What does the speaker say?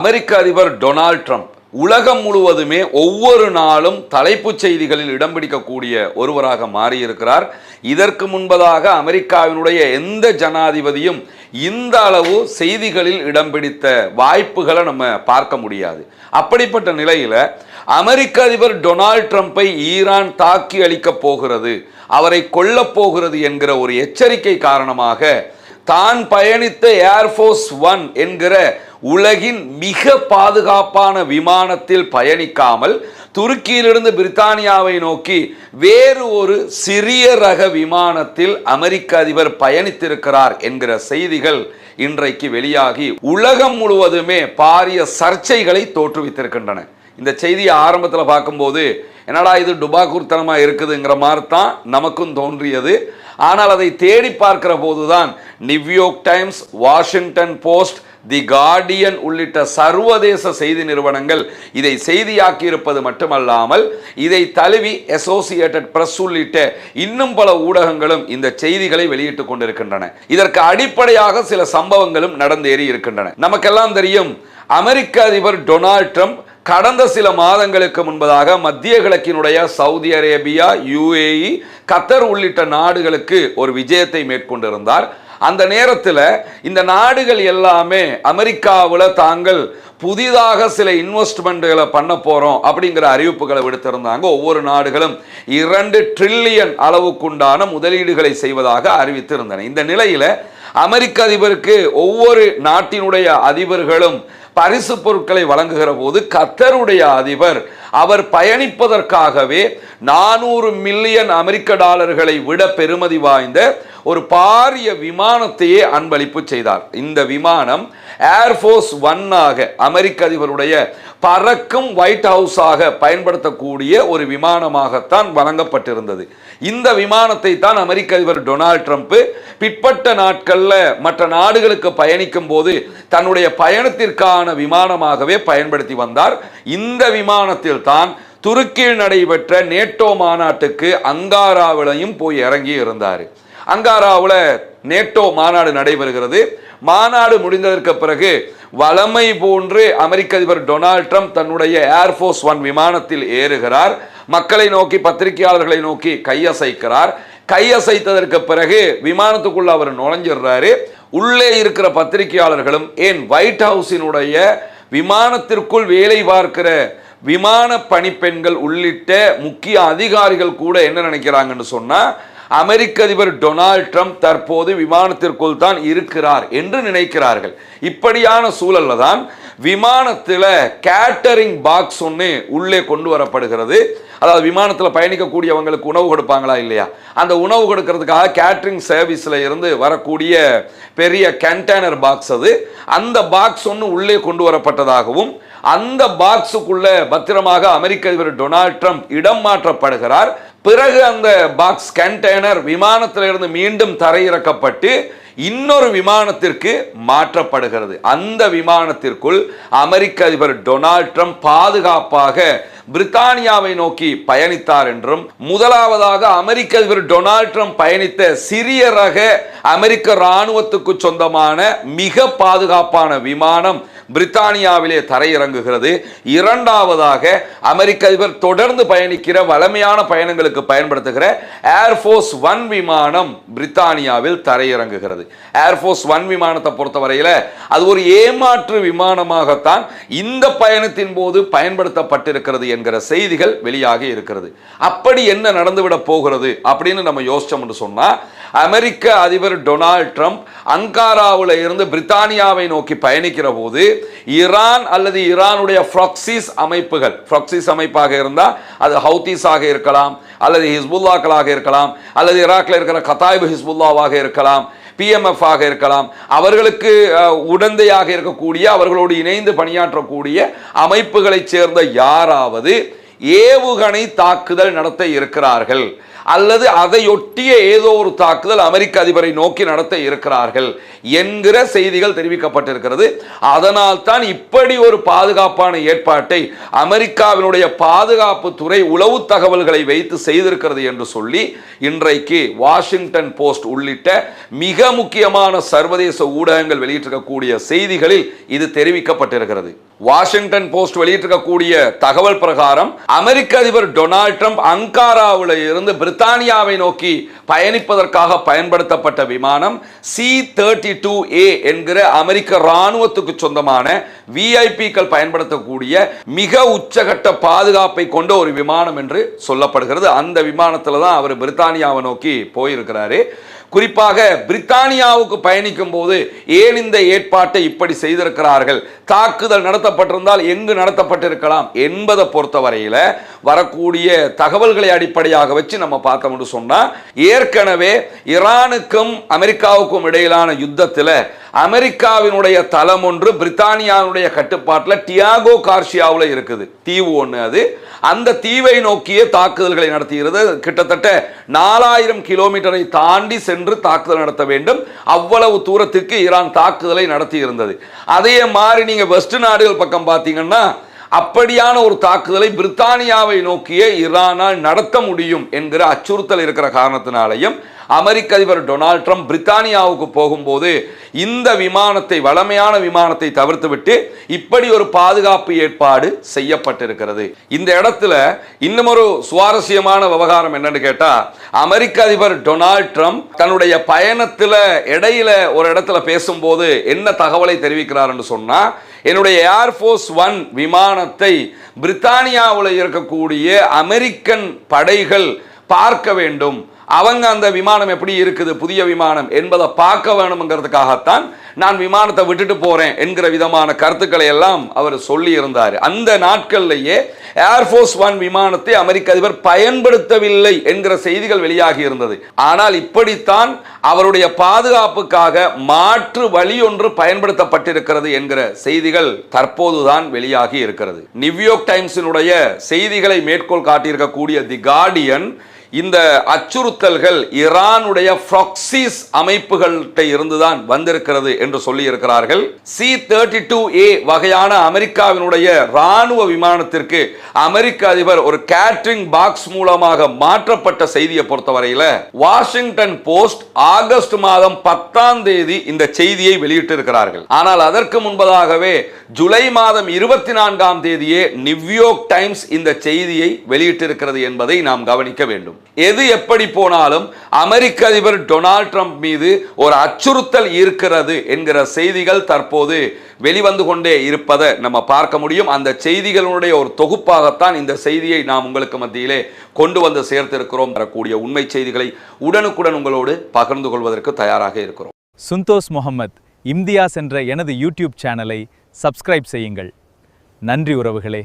அமெரிக்க அதிபர் Donald Trump உலகம் முழுவதுமே ஒவ்வொரு நாளும் தலைப்புச் செய்திகளில் இடம் பிடிக்கக்கூடிய ஒருவராக மாறியிருக்கிறார். இதற்கு முன்பதாக அமெரிக்காவினுடைய எந்த ஜனாதிபதியும் இந்த அளவு செய்திகளில் இடம் பிடித்த வாய்ப்புகளை நம்ம பார்க்க முடியாது. அப்படிப்பட்ட நிலையில அமெரிக்க அதிபர் டொனால்ட் ட்ரம்பை ஈரான் தாக்கி அளிக்கப் போகிறது, அவரை கொல்லப் போகிறது என்கிற ஒரு எச்சரிக்கை காரணமாக தான் பயணித்த ஏர்ஃபோர்ஸ் 1 என்கிற உலகின் மிக பாதுகாப்பான விமானத்தில் பயணிக்காமல் துருக்கியிலிருந்து பிரித்தானியாவை நோக்கி வேறு ஒரு சிறிய ரக விமானத்தில் அமெரிக்க அதிபர் பயணித்திருக்கிறார் என்கிற செய்திகள் இன்றைக்கு வெளியாகி உலகம் முழுவதுமே பாரிய சர்ச்சைகளை தோற்றுவித்திருக்கின்றன. இந்த செய்தியை ஆரம்பத்தில் பார்க்கும்போது என்னடா இது டுபாக்கூர்த்தனமா இருக்குதுங்கிற மாதிரி தான் நமக்கும் தோன்றியது. ஆனால் அதை தேடி பார்க்கிற போதுதான் நியூயார்க் டைம்ஸ், வாஷிங்டன் போஸ்ட், தி கார்டியன் உள்ளிட்ட சர்வதேச செய்தி நிறுவனங்கள் இதை செய்தியாக்கி இருப்பது மட்டுமல்லாமல் இதை தழுவி அசோசியேட்டட் பிரஸ் உள்ளிட்ட இன்னும் பல ஊடகங்களும் இந்த செய்திகளை வெளியிட்டுக் கொண்டிருக்கின்றன. இதற்கு அடிப்படையாக சில சம்பவங்களும் நடந்தேறி இருக்கின்றன. நமக்கெல்லாம் தெரியும், அமெரிக்க அதிபர் டொனால்ட் ட்ரம்ப் கடந்த சில மாதங்களுக்கு முன்பதாக மத்திய கிழக்கினுடைய சவுதி அரேபியா, UAE, கத்தர் உள்ளிட்ட நாடுகளுக்கு ஒரு விஜயத்தை மேற்கொண்டிருந்தார். அந்த நேரத்தில் இந்த நாடுகள் எல்லாமே அமெரிக்காவில் தாங்கள் புதிதாக சில இன்வெஸ்ட்மெண்ட்களை பண்ண போறோம் அப்படிங்கிற அறிவிப்புகளை விடுத்திருந்தாங்க. ஒவ்வொரு நாடுகளும் 2 ட்ரில்லியன் அளவுக்குண்டான முதலீடுகளை செய்வதாக அறிவித்திருந்தன. இந்த நிலையில அமெரிக்க அதிபருக்கு ஒவ்வொரு நாட்டினுடைய அதிபர்களும் பரிசு பொருட்களை வழங்குகிற போது கத்தருடைய அதிபர் அவர் பயணிப்பதற்காகவே 400 மில்லியன் அமெரிக்க டாலர்களை விட பெறுமதி வாய்ந்த ஒரு பாரிய விமானத்தையே அன்பளிப்பு செய்தார். இந்த விமானம் ஏர்ஃபோர்ஸ் 1 ஆக அமெரிக்க அதிபருடைய பறக்கும் ஒயிட் ஹவுஸாக பயன்படுத்தக்கூடிய ஒரு விமானமாகத்தான் வழங்கப்பட்டிருந்தது. இந்த விமானத்தை தான் அமெரிக்க அதிபர் டொனால்ட் ட்ரம்ப் பிற்பட்ட நாட்கள்ல மற்ற நாடுகளுக்கு பயணிக்கும் போது தன்னுடைய பயணத்திற்கான விமானமாகவே பயன்படுத்தி வந்தார். இந்த விமானத்தில் தான் துருக்கியில் நடைபெற்ற நேட்டோ மாநாட்டுக்கு அங்காராவிலையும் போய் இறங்கி இருந்தார். அங்காராவில் நேட்டோ மாநாடு நடைபெறுகிறது. மாநாடு முடிந்ததற்கு பிறகு வளமை போன்று அமெரிக்க அதிபர் டொனால்ட் ட்ரம்ப் தன்னுடைய ஏர்ஃபோர்ஸ் 1 விமானத்தில் ஏறுகிறார். மக்களை நோக்கி, பத்திரிகையாளர்களை நோக்கி கையசைக்கிறார். கையசைத்ததற்கு பிறகு விமானத்துக்குள்ள அவர் நுழைஞ்சிடுறாரு. உள்ளே இருக்கிற பத்திரிகையாளர்களும் ஏன் ஒயிட் ஹவுஸினுடைய விமானத்திற்குள் வேலை பார்க்கிற விமான பணிப்பெண்கள் உள்ளிட்ட முக்கிய அதிகாரிகள் கூட என்ன நினைக்கிறாங்கன்னு சொன்னா, அமெரிக்க அதிபர் டொனால்ட் ட்ரம்ப் தற்போது விமானத்திற்குள் தான் இருக்கிறார் என்று நினைக்கிறார்கள். இப்படியான சூழல்ல தான் விமானத்தில் கேட்டரிங் பாக்ஸ் ஒன்று உள்ளே கொண்டு வரப்படுகிறது. அதாவது விமானத்தில் பயணிக்கக்கூடியவங்களுக்கு உணவு கொடுப்பாங்களா இல்லையா, அந்த உணவு கொடுக்கறதுக்காக கேட்டரிங் சர்வீஸில் இருந்து வரக்கூடிய பெரிய கண்டெய்னர் பாக்ஸ் அது. அந்த பாக்ஸ் ஒன்று உள்ளே கொண்டு வரப்பட்டதாகவும் அந்த பாக்ஸுக்குள்ள பத்திரமாக அமெரிக்க அதிபர் டொனால்ட் ட்ரம்ப் இடம் மாற்றப்படுகிறார். பிறகு அந்த பாக்ஸ் கண்டெய்னர் விமானத்திலிருந்து மீண்டும் தரையிறக்கப்பட்டு இன்னொரு விமானத்திற்கு மாற்றப்படுகிறது. அந்த விமானத்திற்குள் அமெரிக்க அதிபர் டொனால்ட் ட்ரம்ப் பாதுகாப்பாக பிரித்தானியாவை நோக்கி பயணித்தார் என்றும், முதலாவதாக அமெரிக்க அதிபர் டொனால்ட் ட்ரம்ப் பயணித்த சிறிய ரக அமெரிக்க இராணுவத்துக்கு சொந்தமான மிக பாதுகாப்பான விமானம் பிரித்தானியாவிலே தரையிறங்குகிறது. இரண்டாவதாக அமெரிக்க அதிபர் தொடர்ந்து பயணிக்கிற வளமையான பயணங்களுக்கு பயன்படுத்துகிற ஏர்ஃபோர்ஸ் 1 விமானம் பிரித்தானியாவில் தரையிறங்குகிறது. ஏர்ஃபோர்ஸ் 1 விமானத்தை பொறுத்தவரையில் அது ஒரு ஏமாற்று விமானமாகத்தான் இந்த பயணத்தின் போது பயன்படுத்தப்பட்டிருக்கிறது என்கிற செய்திகள் வெளியாகி இருக்கிறது. அப்படி என்ன நடந்துவிட போகிறது அப்படின்னு நம்ம யோசிச்சோம் என்று சொன்னா, அமெரிக்க அதிபர் டொனால்ட் ட்ரம்ப் அங்காராவில் இருந்து பிரித்தானியாவை நோக்கி பயணிக்கிற போது ஈரான் அல்லது ஈரானுடைய ப்ராக்சிஸ் அமைப்புகள், ப்ராக்சிஸ் அமைப்பாக இருந்தால் அது ஹவுதீஸாக இருக்கலாம், அல்லது ஹிஸ்புல்லாக்களாக இருக்கலாம், அல்லது ஈராக்கில் இருக்கிற கதாயிப் ஹிஸ்புல்லாவாக இருக்கலாம், PMF ஆக இருக்கலாம், அவர்களுக்கு உடந்தையாக இருக்கக்கூடிய, அவர்களோடு இணைந்து பணியாற்றக்கூடிய அமைப்புகளைச் சேர்ந்த யாராவது ஏவுகணை தாக்குதல் நடத்த இருக்கிறார்கள் அல்லது அதையொட்டிய ஏதோ ஒரு தாக்குதல் அமெரிக்க அதிபரை நோக்கி நடத்த இருக்கிறார்கள் என்கிற செய்திகள் தெரிவிக்கப்பட்டிருக்கிறது. அதனால் தான் இப்படி ஒரு பாதுகாப்பான ஏற்பாட்டை அமெரிக்காவினுடைய பாதுகாப்பு துறை உளவு தகவல்களை வைத்து செய்திருக்கிறது என்று சொல்லி இன்றைக்கு வாஷிங்டன் போஸ்ட் உள்ளிட்ட மிக முக்கியமான சர்வதேச ஊடகங்கள் வெளியிட்டிருக்கக்கூடிய செய்திகளில் இது தெரிவிக்கப்பட்டிருக்கிறது. வாஷிங்டன் போஸ்ட் வெளியிட்டிருக்கக்கூடிய தகவல் பிரகாரம் அமெரிக்க அதிபர் டொனால்ட் ட்ரம்ப் அங்காராவில் இருந்து பிரித்தானியாவை நோக்கி பயணிப்பதற்காக பயன்படுத்தப்பட்ட விமானம் C-32A என்கிற அமெரிக்க ராணுவத்துக்கு சொந்தமான விஐபிக்கள் பயன்படுத்தக்கூடிய மிக உச்சகட்ட பாதுகாப்பை கொண்ட ஒரு விமானம் என்று சொல்லப்படுகிறது. அந்த விமானத்தில் தான் அவர் பிரித்தானியாவை நோக்கி போயிருக்கிறாரு. குறிப்பாக பிரித்தானியாவுக்கு பயணிக்கும் போது ஏன் இந்த ஏற்பாட்டை இப்படி செய்திருக்கிறார்கள், தாக்குதல் நடத்தப்பட்டிருந்தால் எங்கு நடத்தப்பட்டிருக்கலாம் என்பதை பொறுத்தவரையில் வரக்கூடிய தகவல்களை அடிப்படையாக வச்சு நம்ம பார்த்தோம்னு சொன்னா, ஏற்கனவே ஈரானுக்கும் அமெரிக்காவுக்கும் இடையிலான யுத்தத்தில் அமெரிக்காவினுடைய தளம் ஒன்று பிரித்தானியாவுடைய கட்டுப்பாட்டில் டியாகோ கார்சியாவில் இருக்குது, தீவு ஒன்று. அது அந்த தீவை நோக்கிய தாக்குதல்களை நடத்துகிறது. கிட்டத்தட்ட 4000 கிலோமீட்டரை தாண்டி சென்று தாக்குதல் நடத்த வேண்டும். அவ்வளவு தூரத்திற்கு ஈரான் தாக்குதலை நடத்தி இருந்தது. அதே மாதிரி நீங்க வெஸ்ட் நாடுகள் பக்கம் பார்த்தீங்கன்னா அப்படியான ஒரு தாக்குதலை பிரித்தானியாவை நோக்கிய ஈரானால் நடத்த முடியும் என்கிற அச்சுறுத்தல் இருக்கிற காரணத்தினாலையும் அமெரிக்க அதிபர் டொனால்ட் ட்ரம்ப் பிரித்தானியாவுக்கு போகும்போது இந்த விமானத்தை, வளமையான விமானத்தை தவிர்த்துவிட்டு இப்படி ஒரு பாதுகாப்பு ஏற்பாடு செய்யப்பட்டிருக்கிறது. இந்த இடத்துல இன்னும் ஒரு சுவாரஸ்யமான விவகாரம் என்னன்னு கேட்டா, அமெரிக்க அதிபர் டொனால்ட் ட்ரம்ப் தன்னுடைய பயணத்தில் இடையில ஒரு இடத்துல பேசும்போது என்ன தகவலை தெரிவிக்கிறார் என்று சொன்னா, என்னுடைய ஏர்ஃபோர்ஸ் 1 விமானத்தை பிரித்தானியாவில் இருக்கக்கூடிய அமெரிக்கன் படைகள் பார்க்க வேண்டும், அவங்க அந்த விமானம் எப்படி இருக்குது, புதிய விமானம் என்பதை பார்க்க வேணும்ங்கிறதுக்காகத்தான் நான் விமானத்தை விட்டுட்டு போறேன் என்கிற விதமான கருத்துக்களை எல்லாம் அவர் சொல்லி இருந்தார். அந்த நாட்களிலேயே ஏர்ஃபோர்ஸ் 1 விமானத்தை அமெரிக்க அதிபர் பயன்படுத்தவில்லை என்கிற செய்திகள் வெளியாகி இருந்தது. ஆனால் இப்படித்தான் அவருடைய பாதுகாப்புக்காக மாற்று வழி ஒன்று பயன்படுத்தப்பட்டிருக்கிறது என்கிற செய்திகள் தற்போதுதான் வெளியாகி இருக்கிறது. நியூயார்க் டைம்ஸினுடைய செய்திகளை மேற்கோள் காட்டியிருக்கக்கூடிய தி கார்டியன் இந்த அச்சுறுத்தல்கள் ஈரானுடைய ப்ராக்சிஸ் அமைப்புகள்கிட்ட இருந்துதான் வந்திருக்கிறது என்று சொல்லி இருக்கிறார்கள். C-32A வகையான அமெரிக்காவினுடைய ராணுவ விமானத்திற்கு அமெரிக்க அதிபர் ஒரு கேட்டரிங் பாக்ஸ் மூலமாக மாற்றப்பட்ட செய்தியை பொறுத்தவரையில் வாஷிங்டன் போஸ்ட் ஆகஸ்ட் மாதம் 10ஆம் தேதி இந்த செய்தியை வெளியிட்டிருக்கிறார்கள். ஆனால் அதற்கு முன்பதாகவே ஜூலை மாதம் 24ஆம் தேதியே நியூயார்க் டைம்ஸ் இந்த செய்தியை வெளியிட்டிருக்கிறது என்பதை நாம் கவனிக்க வேண்டும். எது எப்படி போனாலும் அமெரிக்க அதிபர் டொனால்ட் ட்ரம்ப் மீது ஒரு அச்சுறுத்தல் இருக்கிறது என்கிற செய்திகள் தற்போது வெளிவந்து கொண்டே இருப்பதை நம்ம பார்க்க முடியும். அந்த செய்திகளுடைய ஒரு தொகுப்பாகத்தான் இந்த செய்தியை நாம் உங்களுக்கு மத்தியிலே கொண்டு வந்து சேர்த்திருக்கிறோம். வரக்கூடிய உண்மை செய்திகளை உடனுக்குடன் உங்களோடு பகிர்ந்து கொள்வதற்கு தயாராக இருக்கிறோம். சுந்தோஸ் முகமது இம்தியாஸ் என்ற எனது யூடியூப் சேனலை சப்ஸ்கிரைப் செய்யுங்கள். நன்றி உறவுகளே.